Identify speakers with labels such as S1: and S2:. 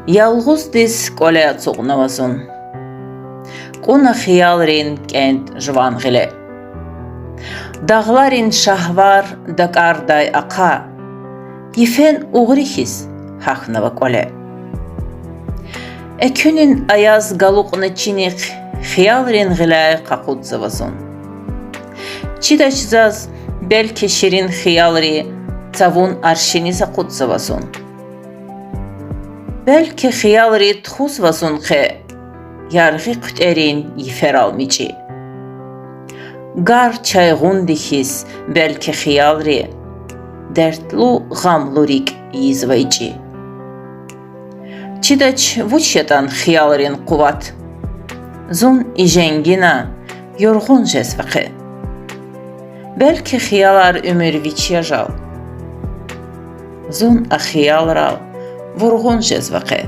S1: Yalğuz diz qolaya çoğnavazun. Qona xiyalrin kent jvanğile. Dağlarin şahvar dakarday aqa. Yifen uğrihis haxnava qole. Ekünün ayaz galuqna çinik xiyalrin gilay qaqudzavazun. Çidaçzaz belki şirin xiyalri tavun arşini zaqudzavazun. Belki xiyalri txuzvazun xe yargı qüterin yifer almici. Gar çayğun dihis belki xiyalri dertlu gamlurik yizvayci. Çidaç vuçyatan xiyalrin quvat. Zun ijengina yorğun jezvaqi. Belki xiyalar ömür viçyajal. Zun a xiyalra vurğun jezvaqi.